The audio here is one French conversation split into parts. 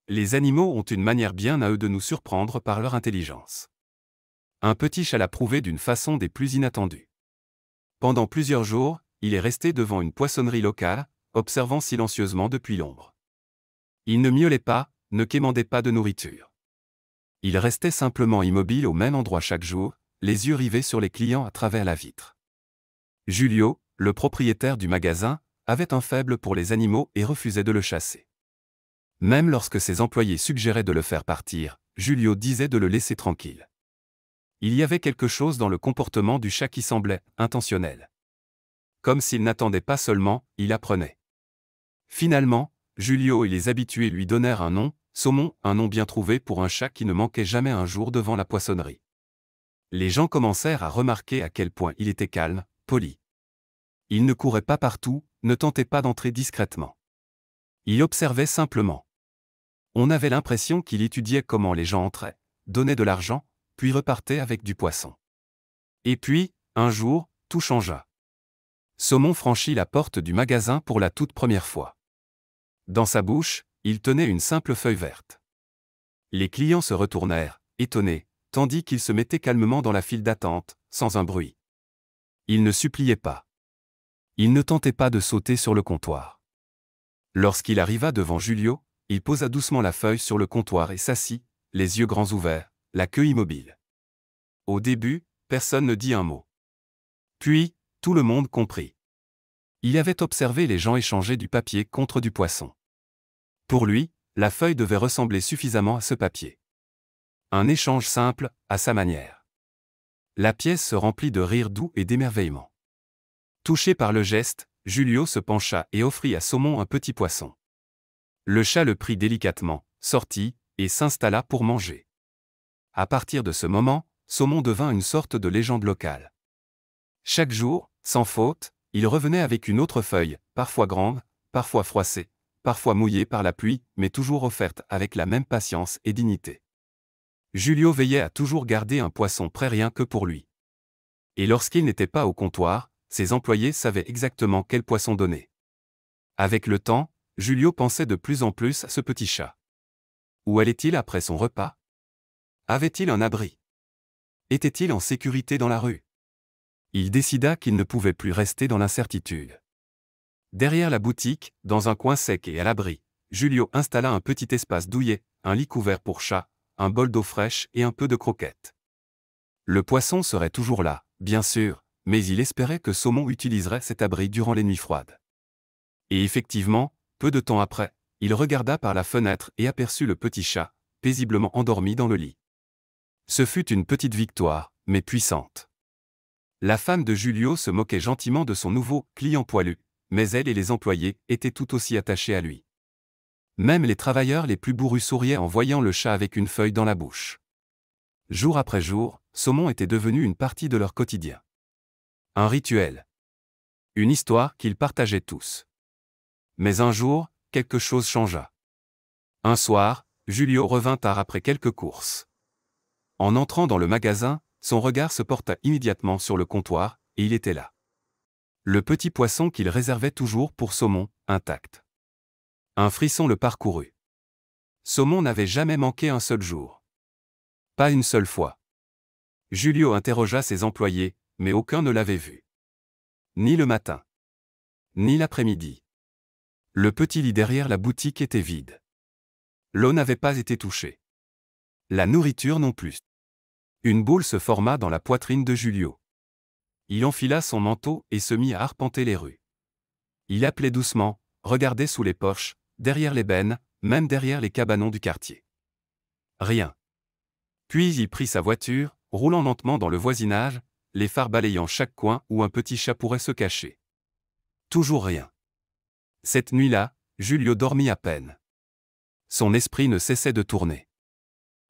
Les animaux ont une manière bien à eux de nous surprendre par leur intelligence. Un petit chat l'a prouvé d'une façon des plus inattendues. Pendant plusieurs jours, il est resté devant une poissonnerie locale, observant silencieusement depuis l'ombre. Il ne miaulait pas, ne quémandait pas de nourriture. Il restait simplement immobile au même endroit chaque jour, les yeux rivés sur les clients à travers la vitre. Julio, le propriétaire du magasin, avait un faible pour les animaux et refusait de le chasser. Même lorsque ses employés suggéraient de le faire partir, Julio disait de le laisser tranquille. Il y avait quelque chose dans le comportement du chat qui semblait intentionnel. Comme s'il n'attendait pas seulement, il apprenait. Finalement, Julio et les habitués lui donnèrent un nom, Saumon, un nom bien trouvé pour un chat qui ne manquait jamais un jour devant la poissonnerie. Les gens commencèrent à remarquer à quel point il était calme, poli. Il ne courait pas partout, ne tentait pas d'entrer discrètement. Il observait simplement. On avait l'impression qu'il étudiait comment les gens entraient, donnaient de l'argent, puis repartaient avec du poisson. Et puis, un jour, tout changea. Saumon franchit la porte du magasin pour la toute première fois. Dans sa bouche, il tenait une simple feuille verte. Les clients se retournèrent, étonnés, tandis qu'il se mettait calmement dans la file d'attente, sans un bruit. Il ne suppliait pas. Il ne tentait pas de sauter sur le comptoir. Lorsqu'il arriva devant Julio, il posa doucement la feuille sur le comptoir et s'assit, les yeux grands ouverts, la queue immobile. Au début, personne ne dit un mot. Puis, tout le monde comprit. Il avait observé les gens échanger du papier contre du poisson. Pour lui, la feuille devait ressembler suffisamment à ce papier. Un échange simple, à sa manière. La pièce se remplit de rires doux et d'émerveillement. Touché par le geste, Julio se pencha et offrit à Saumon un petit poisson. Le chat le prit délicatement, sortit, et s'installa pour manger. À partir de ce moment, Saumon devint une sorte de légende locale. Chaque jour, sans faute, il revenait avec une autre feuille, parfois grande, parfois froissée, parfois mouillée par la pluie, mais toujours offerte avec la même patience et dignité. Julio veillait à toujours garder un poisson prêt rien que pour lui. Et lorsqu'il n'était pas au comptoir, ses employés savaient exactement quel poisson donner. Avec le temps, Julio pensait de plus en plus à ce petit chat. Où allait-il après son repas? Avait-il un abri? Était-il en sécurité dans la rue? Il décida qu'il ne pouvait plus rester dans l'incertitude. Derrière la boutique, dans un coin sec et à l'abri, Julio installa un petit espace douillet, un lit couvert pour chat, un bol d'eau fraîche et un peu de croquettes. Le poisson serait toujours là, bien sûr, mais il espérait que Saumon utiliserait cet abri durant les nuits froides. Et effectivement, peu de temps après, il regarda par la fenêtre et aperçut le petit chat, paisiblement endormi dans le lit. Ce fut une petite victoire, mais puissante. La femme de Julio se moquait gentiment de son nouveau client poilu, mais elle et les employés étaient tout aussi attachés à lui. Même les travailleurs les plus bourrus souriaient en voyant le chat avec une feuille dans la bouche. Jour après jour, Saumon était devenu une partie de leur quotidien. Un rituel. Une histoire qu'ils partageaient tous. Mais un jour, quelque chose changea. Un soir, Julio revint tard après quelques courses. En entrant dans le magasin, son regard se porta immédiatement sur le comptoir, et il était là. Le petit poisson qu'il réservait toujours pour Saumon, intact. Un frisson le parcourut. Saumon n'avait jamais manqué un seul jour. Pas une seule fois. Julio interrogea ses employés, mais aucun ne l'avait vu. Ni le matin. Ni l'après-midi. Le petit lit derrière la boutique était vide. L'eau n'avait pas été touchée. La nourriture non plus. Une boule se forma dans la poitrine de Julio. Il enfila son manteau et se mit à arpenter les rues. Il appelait doucement, regardait sous les porches, derrière les bennes, même derrière les cabanons du quartier. Rien. Puis il prit sa voiture, roulant lentement dans le voisinage, les phares balayant chaque coin où un petit chat pourrait se cacher. Toujours rien. Cette nuit-là, Julio dormit à peine. Son esprit ne cessait de tourner.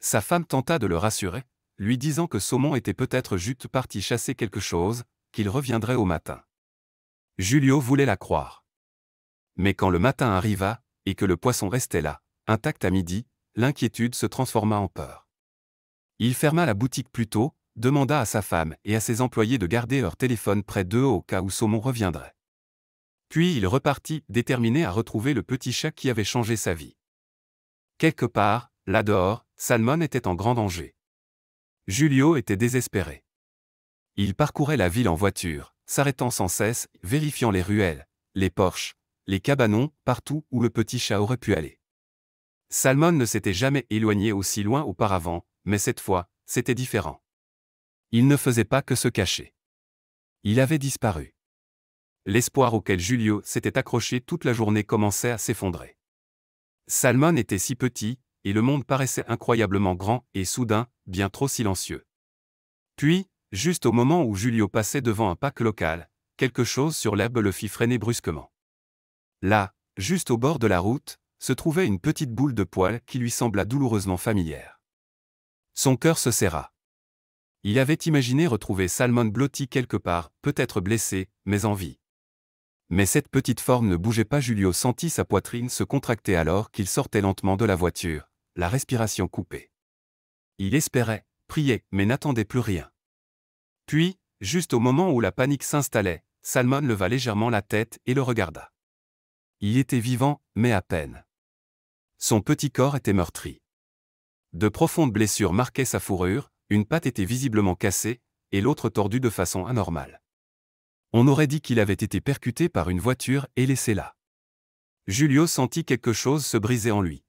Sa femme tenta de le rassurer, lui disant que Saumon était peut-être juste parti chasser quelque chose, qu'il reviendrait au matin. Julio voulait la croire. Mais quand le matin arriva, et que le poisson restait là, intact à midi, l'inquiétude se transforma en peur. Il ferma la boutique plus tôt, demanda à sa femme et à ses employés de garder leur téléphone près d'eux au cas où Saumon reviendrait. Puis il repartit, déterminé à retrouver le petit chat qui avait changé sa vie. Quelque part, là dehors, Salmon était en grand danger. Julio était désespéré. Il parcourait la ville en voiture, s'arrêtant sans cesse, vérifiant les ruelles, les porches, les cabanons, partout où le petit chat aurait pu aller. Salmon ne s'était jamais éloigné aussi loin auparavant, mais cette fois, c'était différent. Il ne faisait pas que se cacher. Il avait disparu. L'espoir auquel Julio s'était accroché toute la journée commençait à s'effondrer. Salmon était si petit, et le monde paraissait incroyablement grand et soudain, bien trop silencieux. Puis, juste au moment où Julio passait devant un parc local, quelque chose sur l'herbe le fit freiner brusquement. Là, juste au bord de la route, se trouvait une petite boule de poils qui lui sembla douloureusement familière. Son cœur se serra. Il avait imaginé retrouver Salmon blotti quelque part, peut-être blessé, mais en vie. Mais cette petite forme ne bougeait pas. Julio sentit sa poitrine se contracter alors qu'il sortait lentement de la voiture, la respiration coupée. Il espérait, priait, mais n'attendait plus rien. Puis, juste au moment où la panique s'installait, Salmon leva légèrement la tête et le regarda. Il était vivant, mais à peine. Son petit corps était meurtri. De profondes blessures marquaient sa fourrure, une patte était visiblement cassée, et l'autre tordue de façon anormale. On aurait dit qu'il avait été percuté par une voiture et laissé là. Julio sentit quelque chose se briser en lui.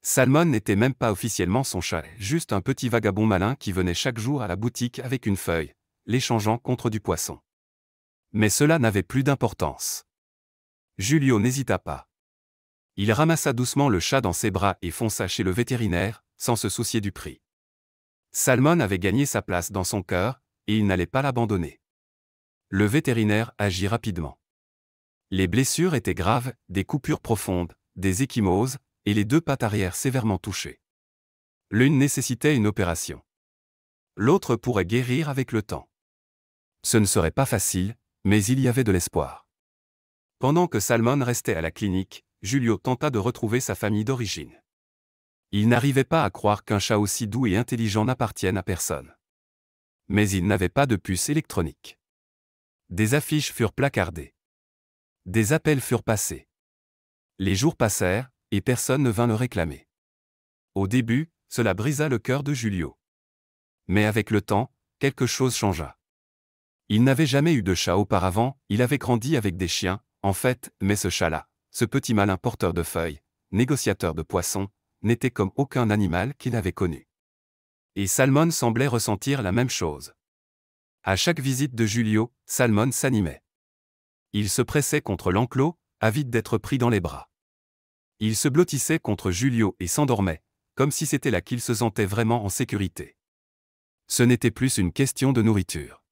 Salmon n'était même pas officiellement son chat, juste un petit vagabond malin qui venait chaque jour à la boutique avec une feuille, l'échangeant contre du poisson. Mais cela n'avait plus d'importance. Julio n'hésita pas. Il ramassa doucement le chat dans ses bras et fonça chez le vétérinaire, sans se soucier du prix. Salmon avait gagné sa place dans son cœur, et il n'allait pas l'abandonner. Le vétérinaire agit rapidement. Les blessures étaient graves, des coupures profondes, des ecchymoses, et les deux pattes arrière sévèrement touchées. L'une nécessitait une opération. L'autre pourrait guérir avec le temps. Ce ne serait pas facile, mais il y avait de l'espoir. Pendant que Salmon restait à la clinique, Julio tenta de retrouver sa famille d'origine. Il n'arrivait pas à croire qu'un chat aussi doux et intelligent n'appartienne à personne. Mais il n'avait pas de puce électronique. Des affiches furent placardées. Des appels furent passés. Les jours passèrent, et personne ne vint le réclamer. Au début, cela brisa le cœur de Julio. Mais avec le temps, quelque chose changea. Il n'avait jamais eu de chat auparavant, il avait grandi avec des chiens, en fait, mais ce chat-là, ce petit malin porteur de feuilles, négociateur de poissons, n'était comme aucun animal qu'il avait connu. Et Salmon semblait ressentir la même chose. À chaque visite de Julio, Salmon s'animait. Il se pressait contre l'enclos, avide d'être pris dans les bras. Il se blottissait contre Julio et s'endormait, comme si c'était là qu'il se sentait vraiment en sécurité. Ce n'était plus une question de nourriture.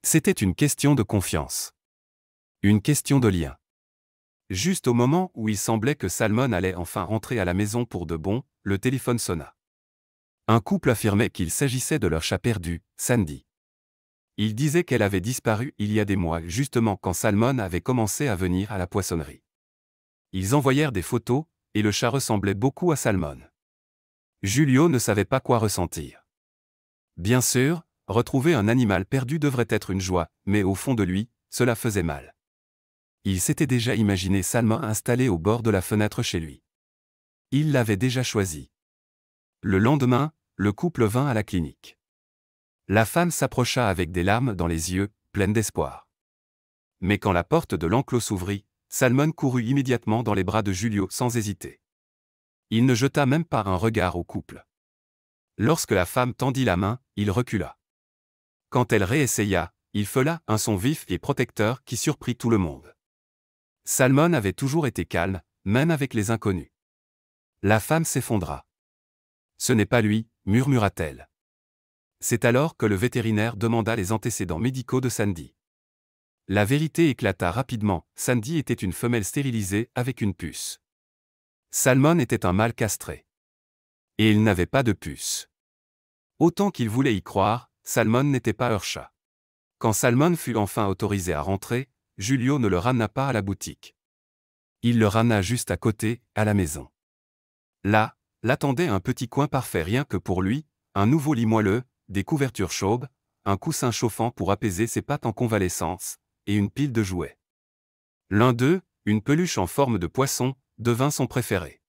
C'était une question de confiance. Une question de lien. Juste au moment où il semblait que Salmon allait enfin rentrer à la maison pour de bon, le téléphone sonna. Un couple affirmait qu'il s'agissait de leur chat perdu, Sandy. Il disait qu'elle avait disparu il y a des mois, justement quand Salmon avait commencé à venir à la poissonnerie. Ils envoyèrent des photos, et le chat ressemblait beaucoup à Salmon. Julio ne savait pas quoi ressentir. Bien sûr, retrouver un animal perdu devrait être une joie, mais au fond de lui, cela faisait mal. Il s'était déjà imaginé Salmon installé au bord de la fenêtre chez lui. Il l'avait déjà choisi. Le lendemain, le couple vint à la clinique. La femme s'approcha avec des larmes dans les yeux, pleine d'espoir. Mais quand la porte de l'enclos s'ouvrit, Salmon courut immédiatement dans les bras de Julio sans hésiter. Il ne jeta même pas un regard au couple. Lorsque la femme tendit la main, il recula. Quand elle réessaya, il feula un son vif et protecteur qui surprit tout le monde. Salmon avait toujours été calme, même avec les inconnus. La femme s'effondra. « Ce n'est pas lui », murmura-t-elle. C'est alors que le vétérinaire demanda les antécédents médicaux de Sandy. La vérité éclata rapidement, Sandy était une femelle stérilisée avec une puce. Salmon était un mâle castré. Et il n'avait pas de puce. Autant qu'il voulait y croire, Salmon n'était pas leur chat. Quand Salmon fut enfin autorisé à rentrer, Julio ne le ramena pas à la boutique. Il le ramena juste à côté, à la maison. Là, l'attendait un petit coin parfait rien que pour lui, un nouveau lit moelleux, des couvertures chaudes, un coussin chauffant pour apaiser ses pattes en convalescence, et une pile de jouets. L'un d'eux, une peluche en forme de poisson, devint son préféré.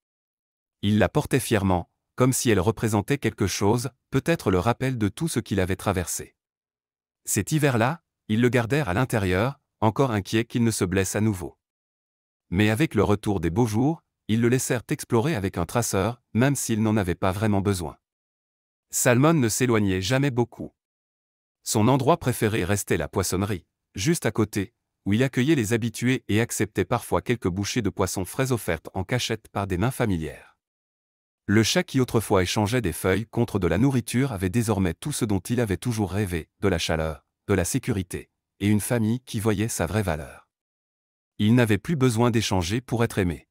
Il la portait fièrement, comme si elle représentait quelque chose, peut-être le rappel de tout ce qu'il avait traversé. Cet hiver-là, ils le gardèrent à l'intérieur, encore inquiets qu'il ne se blesse à nouveau. Mais avec le retour des beaux jours, ils le laissèrent explorer avec un traceur, même s'il n'en avait pas vraiment besoin. Salmon ne s'éloignait jamais beaucoup. Son endroit préféré restait la poissonnerie, juste à côté, où il accueillait les habitués et acceptait parfois quelques bouchées de poissons frais offertes en cachette par des mains familières. Le chat qui autrefois échangeait des feuilles contre de la nourriture avait désormais tout ce dont il avait toujours rêvé, de la chaleur, de la sécurité, et une famille qui voyait sa vraie valeur. Il n'avait plus besoin d'échanger pour être aimé.